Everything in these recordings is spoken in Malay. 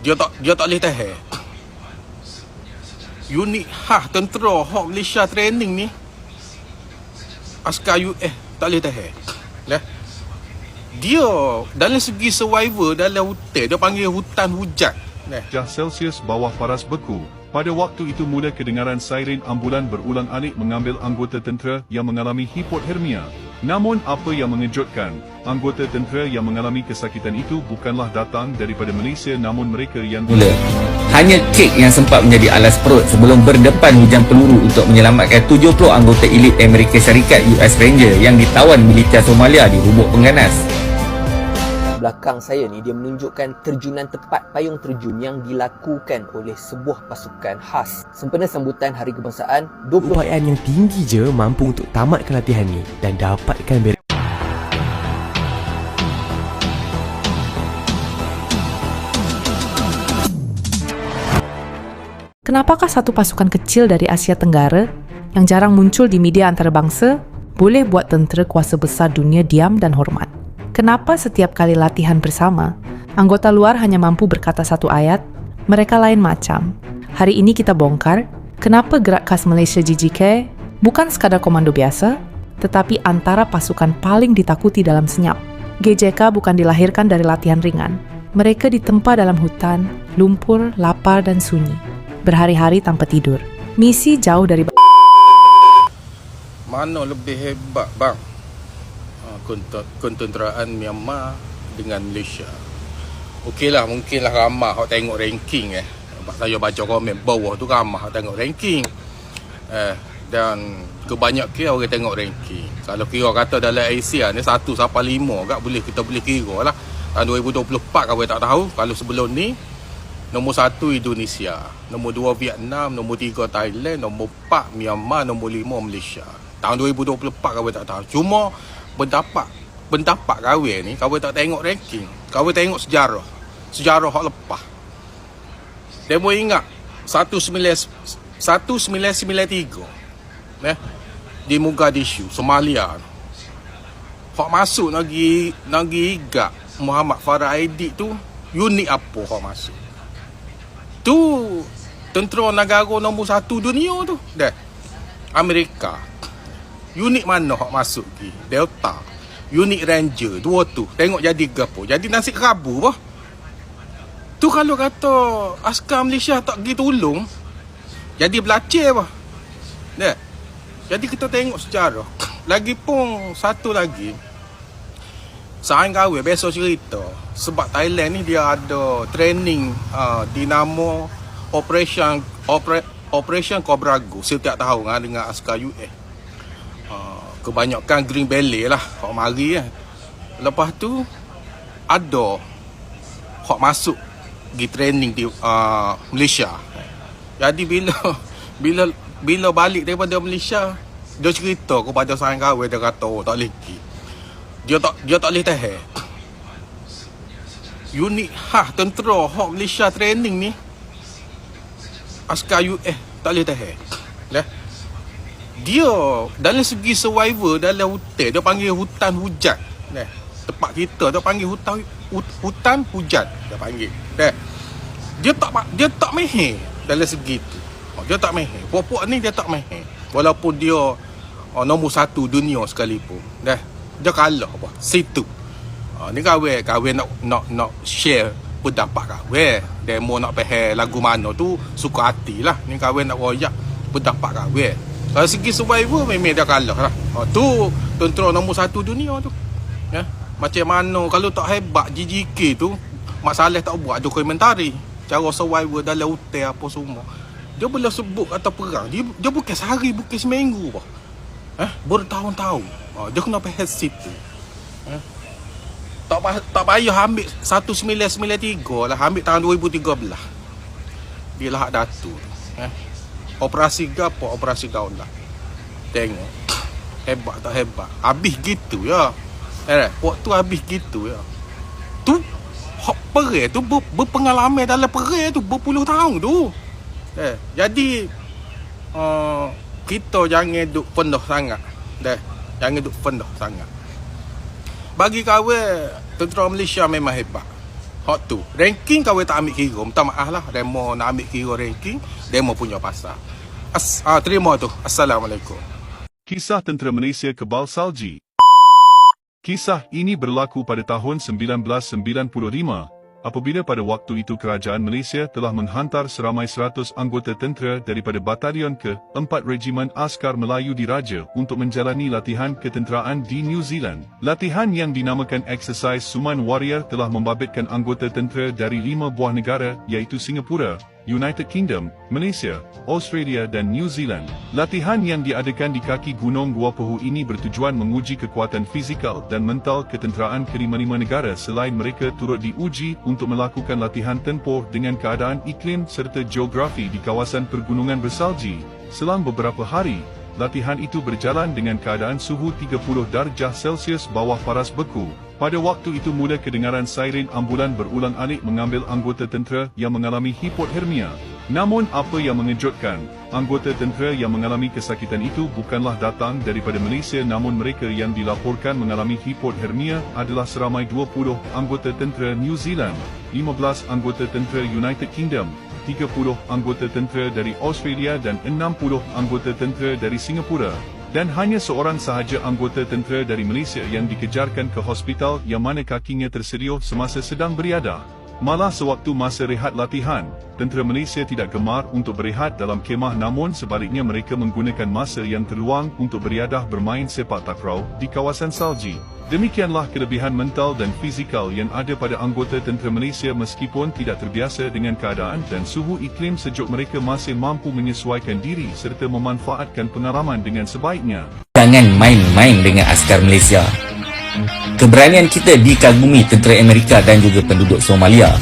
Dia tak boleh tahan. Unit tentera hak Malaysia training ni, askar US tak boleh tahan. Dia dalam segi survivor dalam hutan, dia panggil hutan hujan. Celsius bawah paras beku. Pada waktu itu mula kedengaran siren ambulan berulang-alik mengambil anggota tentera yang mengalami hipotermia. Namun apa yang mengejutkan, anggota tentera yang mengalami kesakitan itu bukanlah datang daripada Malaysia namun mereka yang mula. Hanya kek yang sempat menjadi alas perut sebelum berdepan hujan peluru untuk menyelamatkan 70 anggota elit Amerika Syarikat US Ranger yang ditawan militer Somalia di Rubuk Pengganas. Belakang saya ni dia menunjukkan terjunan tepat payung terjun yang dilakukan oleh sebuah pasukan khas sempena sambutan Hari Kebangsaan 20. Upayaan yang tinggi je mampu untuk tamatkan latihan ni dan dapatkan beres. Kenapakah satu pasukan kecil dari Asia Tenggara yang jarang muncul di media antarabangsa boleh buat tentera kuasa besar dunia diam dan hormat? Kenapa setiap kali latihan bersama, anggota luar hanya mampu berkata satu ayat, mereka lain macam? Hari ini kita bongkar, kenapa gerak khas Malaysia GGK bukan sekadar komando biasa, tetapi antara pasukan paling ditakuti dalam senyap. GJK bukan dilahirkan dari latihan ringan. Mereka ditempa dalam hutan, lumpur, lapar dan sunyi. Berhari-hari tanpa tidur. Misi jauh dari... Mana lebih hebat, bang? Kontenteraan Myanmar dengan Malaysia. Okeylah, mungkinlah ramah hak tengok ranking sebab saya baca komen bawah tu ramah hak tengok ranking. Dan kebanyakan orang tengok ranking. Kalau kira kata dalam Asia ni 1 sampai 5 kita boleh kira lah. Tahun 2024 kau tak tahu. Kalau sebelum ni nombor 1 Indonesia, nombor 2 Vietnam, nombor 3 Thailand, nombor 4 Myanmar, nombor 5 Malaysia. Tahun 2024 kau tak tahu. Cuma pendapat kawan ni, kawan tak tengok ranking, kawan tengok sejarah hak lepas. Demo ingat 1993 di Mogadishu, Somalia, hak masuk nagi igak Muhammad Farah Aidid tu, unit apa hak masuk tu? Tentera negara nombor 1 dunia tu Amerika. Unit mana hak masuk ki? Delta. Unit Ranger. Dua tu. Tengok jadi gapo. Jadi nasi kerabu bah. Tu kalau kata askar Malaysia tak pergi tolong, jadi belacir bah. Jadi kita tengok sejarah. Lagipun satu lagi. Saing kawe besok cerita. Sebab Thailand ni dia ada training dinamo Operation Cobra Go setiap tahun dengan askar US. Kebanyakan Green Beret lah hak mari Lepas tu ada hak masuk pergi training di Malaysia. Jadi bila balik daripada Malaysia, dia cerita kepada sahabat kawan, dia kata tak boleh pergi. Dia tak boleh tahan. Unit tentera hak Malaysia training ni, askar US tak boleh tahan. Dia dalam segi survivor dalam hutan, dia panggil hutan hujan. Tempat kita dia panggil hutan hujan, dia panggil. Dia tak meheh dalam segi tu. Dia tak meheh. Puak-puak ni dia tak meheh. Walaupun dia nombor 1 dunia sekalipun. Dia kalah apa? Situ. Ni kawan nak share pendapat kawan. Demo nak faham lagu mana tu suka hatilah. Ni kawan nak royak pendapat kawan. Kalau segi survivor memang dia kalah lah. Tu tentera nombor 1 dunia tu. Macam mana kalau tak hebat GGK tu, Mak Saleh tak buat dokumentari cara survivor dalam hutan apa semua. Dia boleh sebut kata perang. Dia bukan sehari, bukan seminggu apa. Bertahun-tahun. Dia kena faham situ. Tak payah ambil 1993 lah, ambil tahun 2013. Dia lah Datuk. Operasi gapo, operasi Gaulah. Tengok. Hebat tak hebat. Habis gitu ya. Waktu habis gitu ya. Tu hak perang tu berpengalaman dalam perang tu berpuluh tahun tu. Jadi kita jangan duk penuh sangat. Jangan duk penuh sangat. Bagi kawan, tentera Malaysia memang hebat. Hak tu. Ranking kau tak ambil kira. Minta maaf lah. Demo nak ambil kira ranking. Demo punya pasal. Terima tu. Assalamualaikum. Kisah tentera Malaysia kebal salji. Kisah ini berlaku pada tahun 1995 apabila pada waktu itu kerajaan Malaysia telah menghantar seramai 100 anggota tentera daripada Batalion ke-4 Regimen Askar Melayu Diraja untuk menjalani latihan ketenteraan di New Zealand. Latihan yang dinamakan Exercise Suman Warrior telah membabitkan anggota tentera dari 5 buah negara iaitu Singapura, United Kingdom, Malaysia, Australia dan New Zealand. Latihan yang diadakan di kaki Gunung Gua Pehu ini bertujuan menguji kekuatan fizikal dan mental ketenteraan kelima-lima negara selain mereka turut diuji untuk melakukan latihan tempur dengan keadaan iklim serta geografi di kawasan pergunungan bersalji. Selang beberapa hari, latihan itu berjalan dengan keadaan suhu 30 darjah Celsius bawah paras beku. Pada waktu itu mula kedengaran siren ambulan berulang-alik mengambil anggota tentera yang mengalami hipothermia. Namun apa yang mengejutkan, anggota tentera yang mengalami kesakitan itu bukanlah datang daripada Malaysia namun mereka yang dilaporkan mengalami hipothermia adalah seramai 20 anggota tentera New Zealand, 15 anggota tentera United Kingdom, 30 anggota tentera dari Australia dan 60 anggota tentera dari Singapura. Dan hanya seorang sahaja anggota tentera dari Malaysia yang dikejarkan ke hospital yang mana kakinya terseriuh semasa sedang beriadah. Malah sewaktu masa rehat latihan, tentera Malaysia tidak gemar untuk berehat dalam kemah namun sebaliknya mereka menggunakan masa yang terluang untuk beriadah bermain sepak takraw di kawasan salji. Demikianlah kelebihan mental dan fizikal yang ada pada anggota tentera Malaysia meskipun tidak terbiasa dengan keadaan dan suhu iklim sejuk mereka masih mampu menyesuaikan diri serta memanfaatkan pengalaman dengan sebaiknya. Jangan main-main dengan askar Malaysia. Keberanian kita dikagumi tentera Amerika dan juga penduduk Somalia.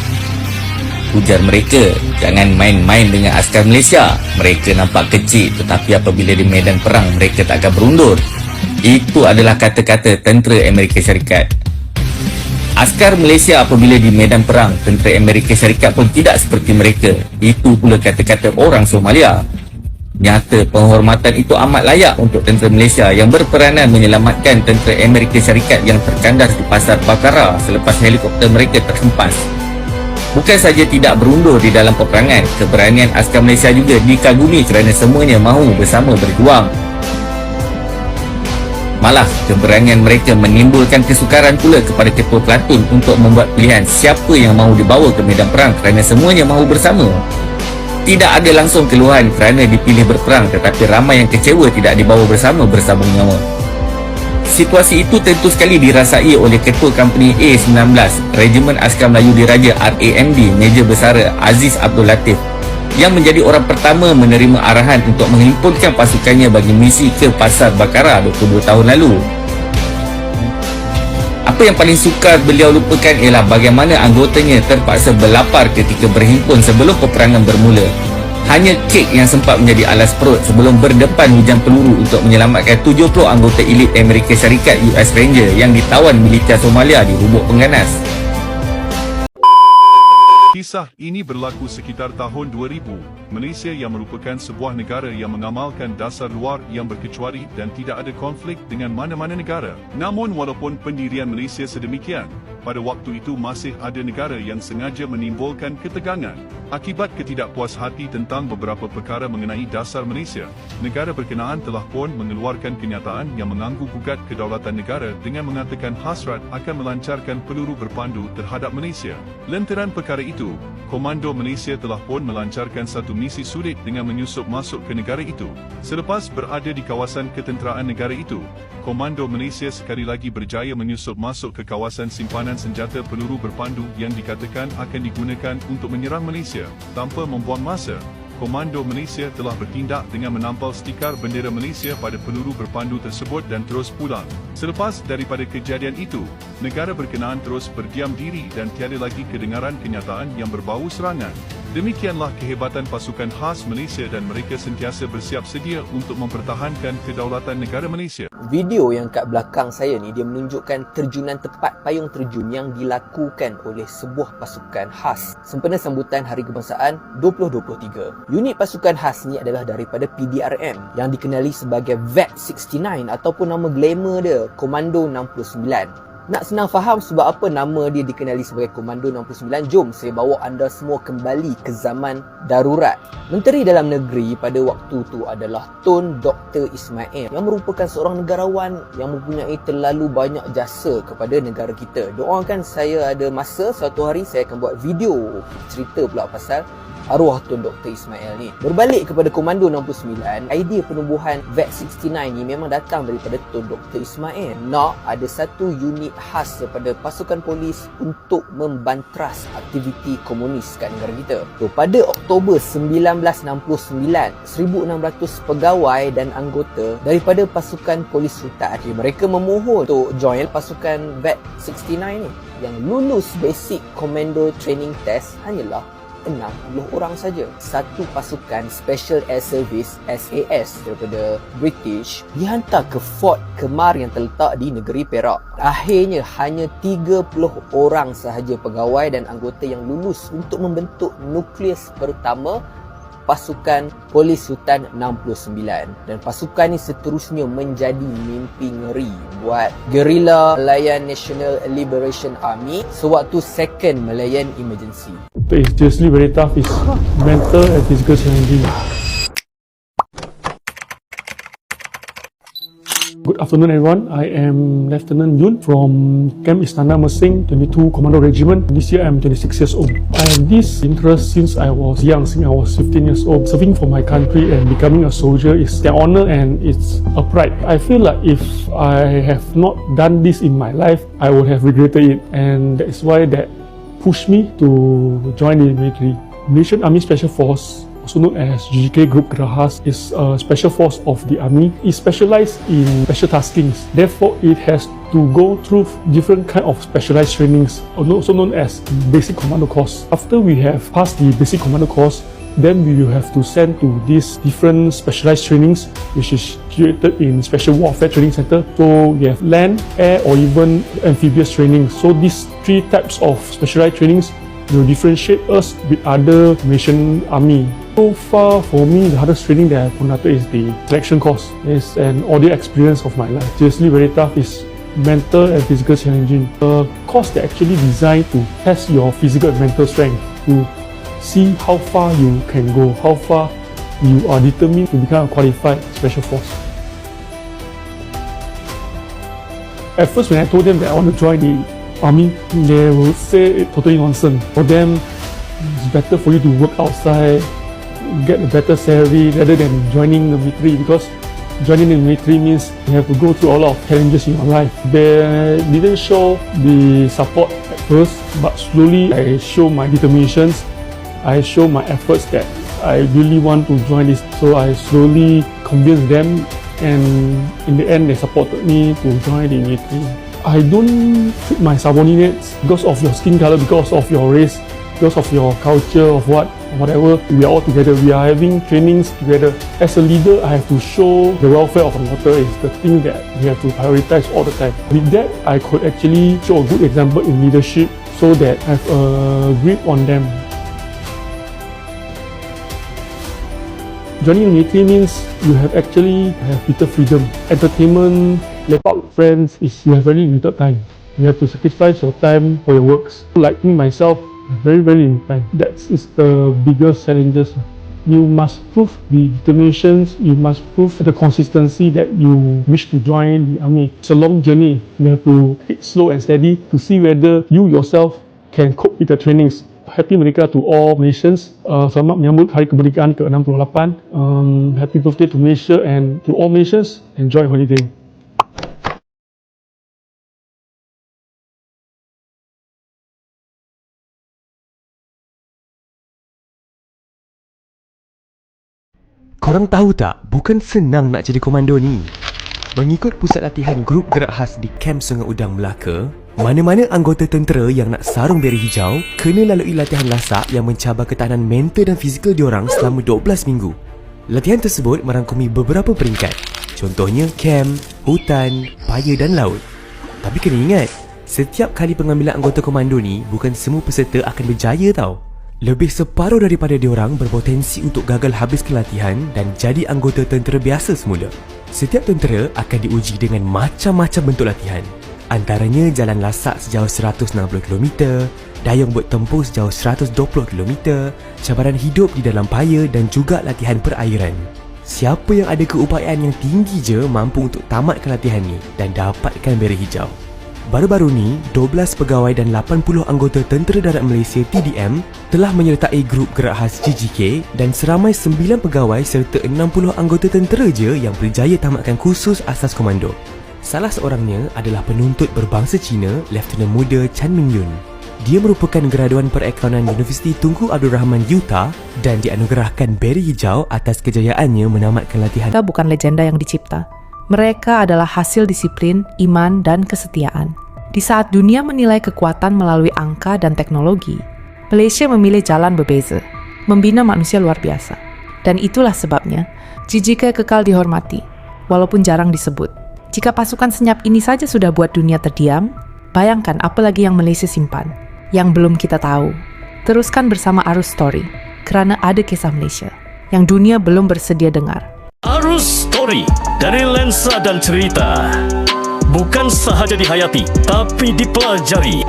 Ujar mereka, jangan main-main dengan askar Malaysia. Mereka nampak kecil tetapi apabila di medan perang mereka tak akan berundur. Itu adalah kata-kata tentera Amerika Syarikat. Askar Malaysia apabila di medan perang, tentera Amerika Syarikat pun tidak seperti mereka. Itu pula kata-kata orang Somalia. Nyata penghormatan itu amat layak untuk tentera Malaysia yang berperanan menyelamatkan tentera Amerika Syarikat yang terkandas di Pasar Bakara selepas helikopter mereka terhempas. Bukan saja tidak berundur di dalam peperangan, keberanian askar Malaysia juga dikagumi kerana semuanya mahu bersama berjuang. Malah, keberanian mereka menimbulkan kesukaran pula kepada ketua pelatun untuk membuat pilihan siapa yang mahu dibawa ke medan perang kerana semuanya mahu bersama. Tidak ada langsung keluhan kerana dipilih berperang tetapi ramai yang kecewa tidak dibawa bersama bersambung nyawa. Situasi itu tentu sekali dirasai oleh Ketua Company A-19 Regimen Askar Melayu Diraja RAMD Major Besara Aziz Abdul Latif yang menjadi orang pertama menerima arahan untuk menghimpunkan pasukannya bagi misi ke Pasar Bakara 22 tahun lalu. Apa yang paling sukar beliau lupakan ialah bagaimana anggotanya terpaksa berlapar ketika berhimpun sebelum peperangan bermula. Hanya kek yang sempat menjadi alas perut sebelum berdepan hujan peluru untuk menyelamatkan 70 anggota elit Amerika Syarikat US Ranger yang ditawan militer Somalia di Lubuk Pengganas. Kisah ini berlaku sekitar tahun 2000. Malaysia yang merupakan sebuah negara yang mengamalkan dasar luar yang berkecuali dan tidak ada konflik dengan mana-mana negara. Namun walaupun pendirian Malaysia sedemikian, pada waktu itu masih ada negara yang sengaja menimbulkan ketegangan. Akibat ketidakpuashati tentang beberapa perkara mengenai dasar Malaysia, negara berkenaan telah pun mengeluarkan kenyataan yang mengganggu-gugat kedaulatan negara dengan mengatakan hasrat akan melancarkan peluru berpandu terhadap Malaysia. Lantaran perkara itu, Komando Malaysia telah pun melancarkan satu misi sulit dengan menyusup masuk ke negara itu. Selepas berada di kawasan ketenteraan negara itu, Komando Malaysia sekali lagi berjaya menyusup masuk ke kawasan simpanan senjata peluru berpandu yang dikatakan akan digunakan untuk menyerang Malaysia. Tanpa membuang masa, Komando Malaysia telah bertindak dengan menampal stikar bendera Malaysia pada peluru berpandu tersebut dan terus pulang. Selepas daripada kejadian itu, negara berkenaan terus berdiam diri dan tiada lagi kedengaran kenyataan yang berbau serangan. Demikianlah kehebatan pasukan khas Malaysia dan mereka sentiasa bersiap sedia untuk mempertahankan kedaulatan negara Malaysia. Video yang kat belakang saya ni dia menunjukkan terjunan tepat payung terjun yang dilakukan oleh sebuah pasukan khas sempena sambutan Hari Kebangsaan 2023. Unit pasukan khas ni adalah daripada PDRM yang dikenali sebagai VET 69 ataupun nama glamour dia Komando 69. Nak senang faham sebab apa nama dia dikenali sebagai Komando 69, jom saya bawa anda semua kembali ke zaman darurat. Menteri Dalam Negeri pada waktu tu adalah Tun Dr. Ismail yang merupakan seorang negarawan yang mempunyai terlalu banyak jasa kepada negara kita. Doakan saya ada masa suatu hari saya akan buat video cerita pula pasal arwah Tun Dr. Ismail ni. Berbalik kepada Komando 69, idea penubuhan VET69 ni memang datang daripada Tun Dr. Ismail. Nak ada satu unit khas daripada pasukan polis untuk membantras aktiviti komunis kat negara kita. So, pada Oktober 1969, 1,600 pegawai dan anggota daripada pasukan polis hutan, mereka memohon untuk join pasukan VET69 ni. Yang lulus basic commando training test hanyalah 60 orang saja. Satu pasukan Special Air Service SAS daripada British dihantar ke Fort Kemar yang terletak di negeri Perak. Akhirnya hanya 30 orang sahaja pegawai dan anggota yang lulus untuk membentuk nukleus pertama pasukan polis hutan 69, dan pasukan ini seterusnya menjadi mimpi ngeri buat gerila Malayan National Liberation Army sewaktu Second Malayan Emergency. It's seriously very tough. It's mental and physical challenging. Good afternoon, everyone. I am Lieutenant Yun from Camp Istana Mersing, 22 Commando Regiment. This year, I'm 26 years old. I have this interest since I was young, since I was 15 years old. Serving for my country and becoming a soldier is an honor and it's a pride. I feel like if I have not done this in my life, I would have regretted it, and that is why that pushed me to join the military. Malaysian Army Special Force, also known as GGK Group Gerahas, is a special force of the army. It specializes in special taskings. Therefore, it has to go through different kind of specialized trainings, also known as basic commando course. After we have passed the basic commando course, then we will have to send to these different specialized trainings, which is created in Special Warfare Training Center. So we have land, air, or even amphibious training. So these three types of specialized trainings will differentiate us with other Malaysian army. So far for me, the hardest training that I've conducted is the selection course. It's an audio experience of my life. Seriously very tough. It's mental and physical challenging. A course that actually designed to test your physical and mental strength, to see how far you can go, how far you are determined to become a qualified special force. At first, when I told them that I want to join the army, they will say it's totally nonsense. For them, it's better for you to work outside, get a better salary rather than joining the military, because joining the military means you have to go through a lot of challenges in your life. They didn't show the support at first, but slowly I show my determinations. I show my efforts that I really want to join this. So I slowly convinced them, and in the end they supported me to join the military. I don't treat my subordinates because of your skin color, because of your race, because of your culture, of whatever. We are all together. We are having trainings together. As a leader, I have to show the welfare of the water is the thing that we have to prioritize all the time. With that, I could actually show a good example in leadership so that I have a grip on them. Joining the military means you have little freedom. Entertainment, lepak with friends, you have very limited time. You have to sacrifice your time for your works. Like me myself, very limited time. That is the biggest challenges. You must prove the determinations, you must prove the consistency that you wish to join the army. It's a long journey. You have to take it slow and steady to see whether you yourself can cope with the trainings. Happy Merdeka to all Malaysians. Selamat menyambut Hari Kemerdekaan ke-68. Happy birthday to Malaysia, and to all Malaysians, enjoy holiday. Korang tahu tak, bukan senang nak jadi komando ni. Mengikut pusat latihan Grup Gerak Khas di Kamp Sungai Udang, Melaka, mana-mana anggota tentera yang nak sarung beri hijau kena lalui latihan lasak yang mencabar ketahanan mental dan fizikal diorang selama 12 minggu. Latihan tersebut merangkumi beberapa peringkat, contohnya kamp, hutan, paya dan laut. Tapi kena ingat, setiap kali pengambilan anggota komando ni, bukan semua peserta akan berjaya tau. Lebih separuh daripada diorang berpotensi untuk gagal habiskan latihan dan jadi anggota tentera biasa semula. Setiap tentera akan diuji dengan macam-macam bentuk latihan. Antaranya jalan lasak sejauh 160 km, dayung buat tempuh sejauh 120 km, cabaran hidup di dalam paya dan juga latihan perairan. Siapa yang ada keupayaan yang tinggi je mampu untuk tamatkan latihan ni dan dapatkan beret hijau. Baru-baru ni, 12 pegawai dan 80 anggota Tentera Darat Malaysia TDM telah menyertai grup gerak khas GGK dan seramai 9 pegawai serta 60 anggota tentera je yang berjaya tamatkan kursus asas komando. Salah seorangnya adalah penuntut berbangsa Cina, Lieutenant Muda Chan Min Yun. Dia merupakan graduan Perakaunan Universiti Tunku Abdul Rahman Utah dan dianugerahkan beret hijau atas kejayaannya menamatkan latihan. Kita bukan legenda yang dicipta. Mereka adalah hasil disiplin, iman, dan kesetiaan. Di saat dunia menilai kekuatan melalui angka dan teknologi, Malaysia memilih jalan berbeza, membina manusia luar biasa. Dan itulah sebabnya, GGK kekal dihormati, walaupun jarang disebut. Jika pasukan senyap ini saja sudah buat dunia terdiam, bayangkan apa lagi yang Malaysia simpan, yang belum kita tahu. Teruskan bersama Arus Story, kerana ada kisah Malaysia, yang dunia belum bersedia dengar. Arus Story dari lensa dan cerita. Bukan sahaja dihayati, tapi dipelajari.